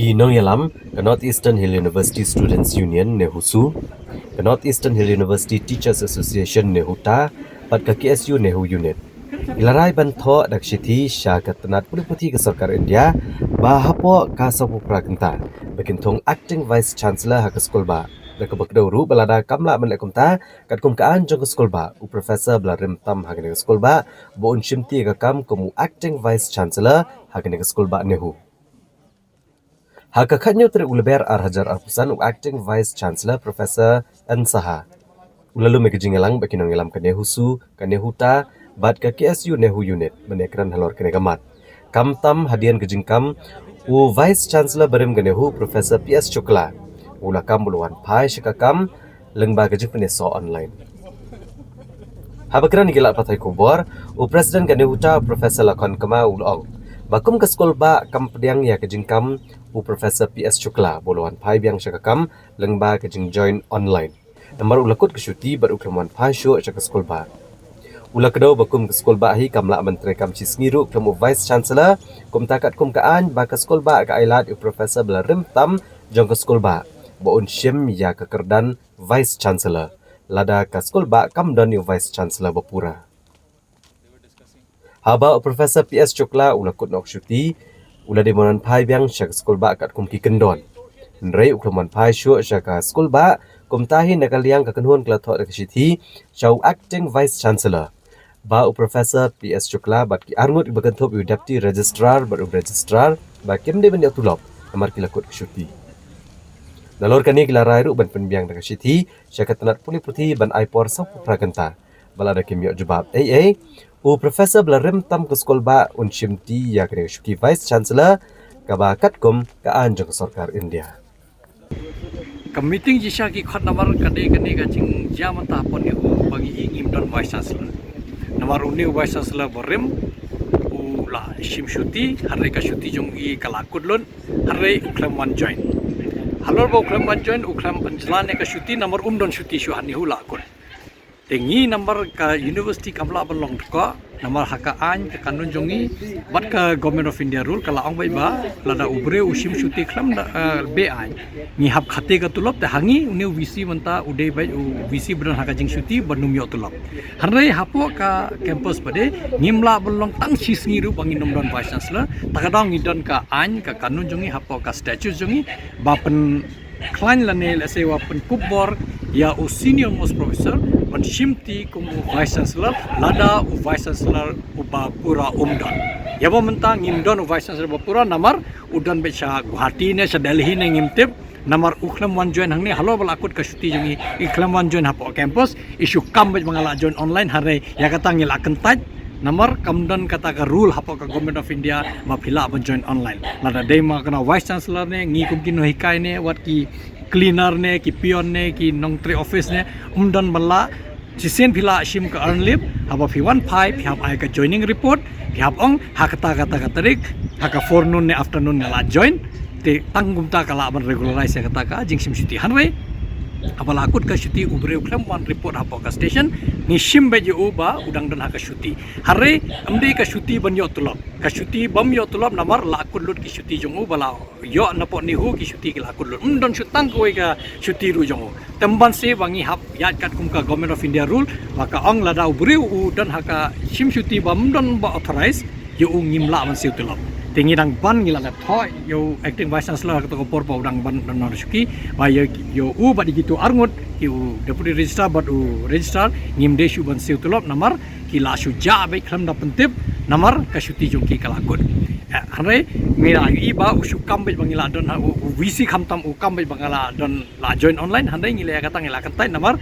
Kinong yalam ke North Eastern Hill University Students Union Nehusu, ke North Eastern Hill University Teachers Association Nehuta, pat ke KSU Nehu Unit. Ilarai bantho dak shiti sya ke tenat puti ke Sarkar India bahapo ka sapu prakenta bekintong acting vice chancellor ha ke skol ba dak bakdauru balada kamla melekumta kat kumkaan jong ke skol ba u professor blarim tam ha ke skol ba bo un shimti ka kam komu acting vice chancellor ha ke skol ba Nehu. Hakakatnya terulber Hajar Arpusan acting vice chancellor Professor Ansaha. Ulalu megajingelang bakinong ilam ke Nehusu, ke Nehuta, bat ke KSU Nehu Unit, menekran halor kene gamat. Kamtam hadian gejingkam, u vice chancellor berim ke Nehu Professor PS Chukla. Ulakam buluan pai syakakam, lengba gejing peneso online. Habakran gilak patai kubor, u presiden ke Nehuta Professor Lakon Kema ulong. Bakum ke skol ba kam pediang ya kejingkam u Professor PS Chukla boluan pai biang syakakam lengba kejing join online. Namar ulakut ke syuti baru kemuan pai syuk syaka skol ba. Ula kedau bakum ke skol ba hi kamla menteri kam cisngiru kemu vice chancellor kum takat kum kaan ba ke skol ba ke ailat u Professor belarim tam jong ke skol ba. Baun syim ya kekerdan vice chancellor. Lada ke skol ba kam don u vice chancellor bapura. Haba Professor PS Chukla ula kut nok syuti ula demonan pai biang syak skol ba kat kum ki kendon. Nrei ukluman pai syuk syak skol ba kum tahi nakaliang ka kenhun klathok dak syiti syau acting vice chancellor. Ba Professor PS Chukla bat ki arngut bakanthop u deputy registrar ba registrar ba kim de ben tulop amar ki lakut syuti. Nalor kani gilarai ru ban penbiang dak syiti syak tanat puli puti ban aipor sapu praganta. Balada kim yok jawab u Professor belarim tam ke skol ba un shimti ya kene syuki vice chancellor kabakat kum ka anjong Sarkar India. Meeting jisha ki khot namar kane ga jing jam ta pon ni bagi ingim don vice chancellor namar uni vice chancellor berim u la shim syuti harre ka syuti jong i kalakut lon harre uklam one join halor ba uklam one join uklam panjalan ka syuti namar don syuti syu hani hula kun tengi number ka university kamla belong ko namar haka an ke kanun jongi bat ka government of India rule kala ong bai ba lada ubre usim syuti klam be an ni hab khate ka tulop te hangi uni vc manta ude bai vc bran haka jing syuti banum yo tulop hanre hapo ka campus bade ngimla belong tang sisngi ru bangi nom don vice chancellor takadang idon ka an ka kanun jongi hapo ka statute jongi ba pen klan lane lase wa pen kubor ya u senior most professor ban shimti kumu vice chancellor lada u vice chancellor uba pura umdon ya ba mentang ngimdon u vice chancellor bapura namar udan becha Guwahati ne sa Delhi ne ngimtip namar uklam one join hangni halo balakut ka syuti jongi iklam one join hapo campus isu kam bet mangala join online hare ya kata ngila kentaj namar kamdan kata ka rule hapo ka government of India ma phila ban join online lada dei ma kana vice chancellor ne ngi kum kino hikai ne wat ki cleaner ne ki pion ne ki nongtre office ne umdan balla sisen phila shim ka earn leave haba fi 15 hab ai ka joining report hab ong hakata kata tarik haka forenoon ne afternoon ne la join te tangum ta kala ban regularize kata ka jing sim syuti hanwe apala akut ka syuti ubre uklam one report hapo ka station ni shim beje uba udang dan haka syuti hare amde ka syuti ban yo tulop ka syuti bam yo tulop namar la akut lut ki syuti jong bala yo napo ni hu ki syuti ki la akut lut don syutang ko ka syuti ru jong temban se bangi hap yat kat kum ka government of India rule maka ong la da ubre u dan haka shim syuti bam don ba authorize yo ngimla man se tulop tingi dang ban ngila na thoi yo acting vice chancellor ka to por pa udang ban don syuki ba yo u ba digitu arngut yu deputy registrar but u registrar ngim desu ban se tulop namar ki la shu ja be khlam da pentip namar ka syuti jong ki kalakut hare ngira i ba usu kam be bangila don vc khamtam u kam be bangala don la join online hande ngila kata ngila kantai namar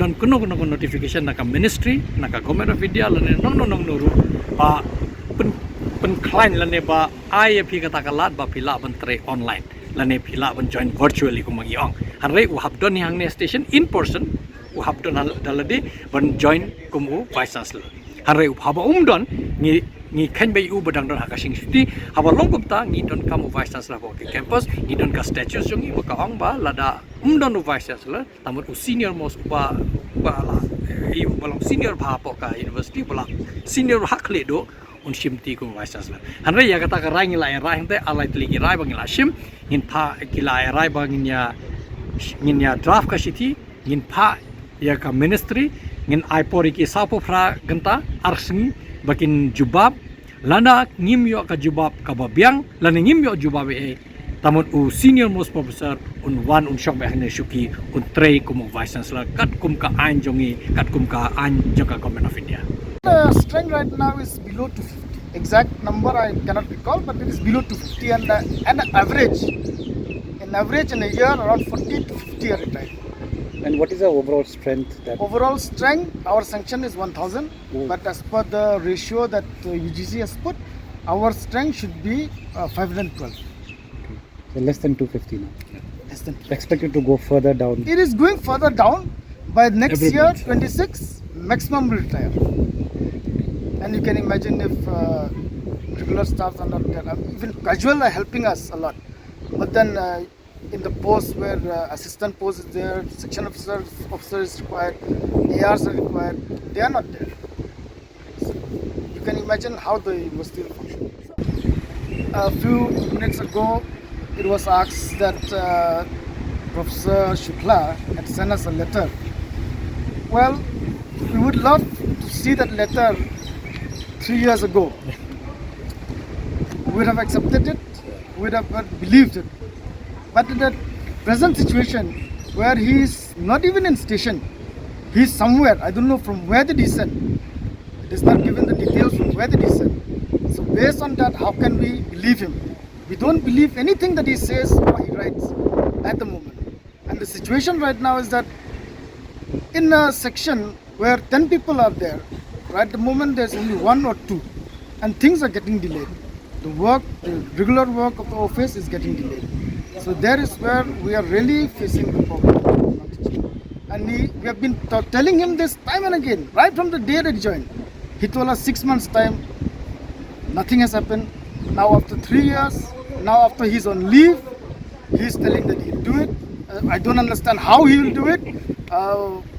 don kuno notification na ka ministry na ka government of India lane nong nuru ba pen client lane ba ai phi kata kalat ba phila ban tre online lane phila ban join virtually ko magi ong hare u hab don hang ne station in person u hab don dalade ban join kumu vice chancellor hare u haba don ngi khan bay u badang don hakasing syuti haba longkum ta ngi don kamu vice chancellor ko campus ngi don ka statues jongi ba ka ong ba lada don vice chancellor tamut u senior most ba la i balong senior ba po ka university bala senior hakle do un shimti ku vice chancellor hanre ya kata ka rai ngila rai hente alai tli rai bangila shim ngin pha kila rai banginya ngin ya draft ka shiti ngin pha ya ka ministry ngin aipori ki sapo fra genta arsing bakin jubab lana ngim yo ka jubab ka babiang lana ngim yo jubab tamun u senior most professor un wan un shok behne shuki un trei kum vice chancellor kat kum ka an jongi kat kum ka an joka government of India. The strength right now is below 250. Exact number I cannot recall, but it is below 250 and average. In average in a year around 40 to 50 are retired. And what is the overall strength that Overall strength, our sanction is 1000, but as per the ratio that UGC has put, our strength should be 512. so less than 250 now? Less than. Expected to go further down. It is going further down. By next Every year, month. 26, maximum will retire. And you can imagine if regular staffs are not there. Even casual are helping us a lot. But then in the post where assistant post is there, section officer is required, ARs are required, they are not there. So you can imagine how the university will function. A few minutes ago, it was asked that Professor Shukla had sent us a letter. Well, we would love to see that letter 3 years ago. We would have accepted it, we would have believed it. But in the present situation, where he is not even in station, he is somewhere, I don't know from where did he send. It is not given the details from where did he send. So based on that, how can we believe him? We don't believe anything that he says or he writes at the moment. And the situation right now is that in a section where 10 people are there, right at the moment there's only 1 or 2, and things are getting delayed. The regular work of the office is getting delayed. So there is where we are really facing the problem. And we have been telling him this time and again, right from the day that he joined. He told us 6 months time, nothing has happened. Now after 3 years, now after he's on leave, he's telling that he'll do it. I don't understand how he will do it.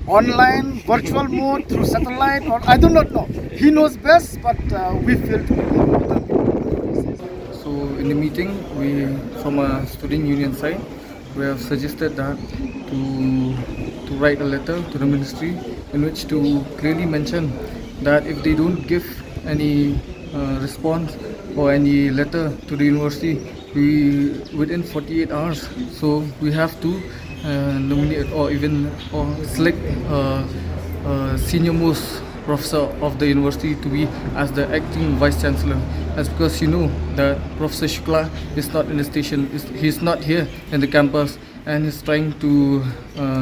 Online, virtual mode, through satellite, or I do not know. He knows best, but we feel to So in the meeting, we from a student union side, we have suggested that to write a letter to the ministry in which to clearly mention that if they don't give any response or any letter to the university within 48 hours, so we have to nominate or select senior most professor of the university to be as the acting vice chancellor. That's because you know that Professor Shukla is not in the station, he's not here in the campus, and he's trying to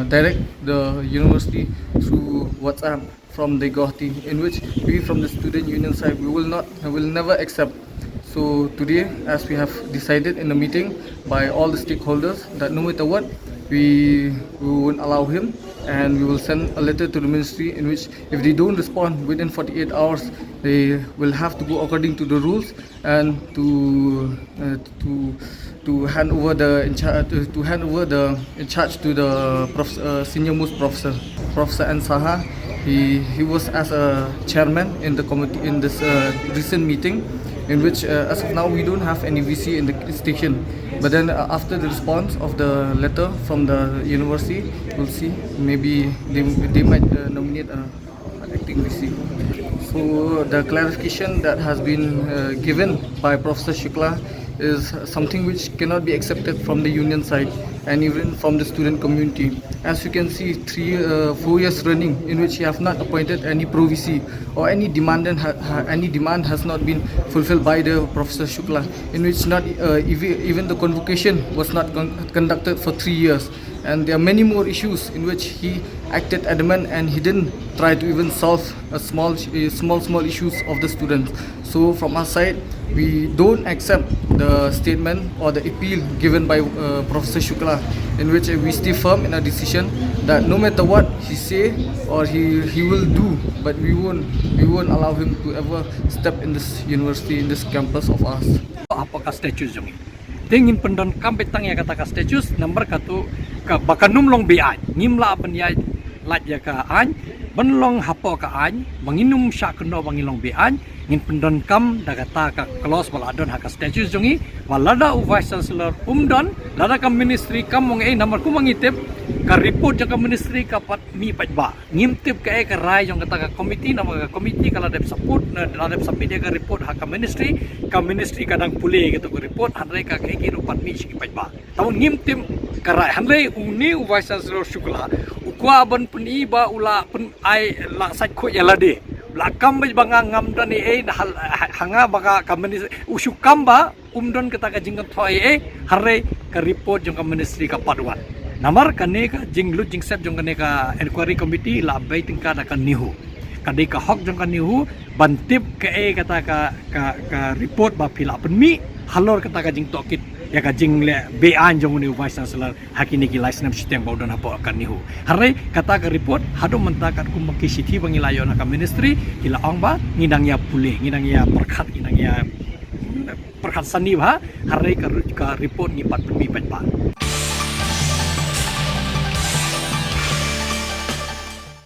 direct the university through WhatsApp from the Guwahati, in which we from the student union side we will never accept. So today, as we have decided in the meeting by all the stakeholders, that no matter what, we won't allow him, and we will send a letter to the ministry in which if they don't respond within 48 hours, they will have to go according to the rules and to hand over the in charge to the senior most professor, Professor N. Saha. He was as a chairman in the committee in this recent meeting, in which as of now we don't have any VC in the station. But then after the response of the letter from the university, we'll see. Maybe they might nominate an acting VC. So the clarification that has been given by Professor Shukla is something which cannot be accepted from the union side and even from the student community. As you can see, 4 years running in which he have not appointed any pro VC or any demand has not been fulfilled by the Professor Shukla, in which not even the convocation was not conducted for 3 years. And there are many more issues in which he acted adamant and he didn't try to even solve small issues of the students. So from our side, we don't accept the statement or the appeal given by Professor Shukla, in which we stay firm in our decision that no matter what he say or he will do, but we won't allow him to ever step in this university, in this campus of ours. Apakah status jongi tingin pendon kampe tang ya kata ka status number katu ka bakanum long bi an ngimla ban ya lat ya ka an benlong hapo ka an banginum sya keno bangilong be an ngin pendon kam dagata ka klos baladon haka statue jongi walada u vice chancellor umdon lada kam ministry kam mong namar ku mangitip ka report jang ka ministry ka pat mi pajba ngimtip ka ka rai jong kata ka committee nama ka committee kala dep support na dep submit ka report haka ministry kadang pule gitu ka report hanre ka ke rupat mi si pajba tamun ngimtip ka rai hanre uni u vice chancellor Shukla ukwa ban peniba ula pen ai la sat kho yalade lakam banga ngam dan hanga baka kameni usukam ba umdon kita ka jingkat thoi hare ka report jong ka ministry ka padwan namar kane ka jinglu jingsep jong kane ka inquiry committee la bai tingka da kan nihu kade ka hok jong kan nihu bantip ka kata ka report ba pila penmi halor kata ka jing tokit ya ka jing le bean jong ni vice chancellor hakini ki license sistem baudon apo akan nihu hare kata ka report hado mentakat ku maki sithi bangilayo na ka ministry kila ong ba ngidang ya pule ngidang ya perkhat sani ba hare ka report ni pat penmi pa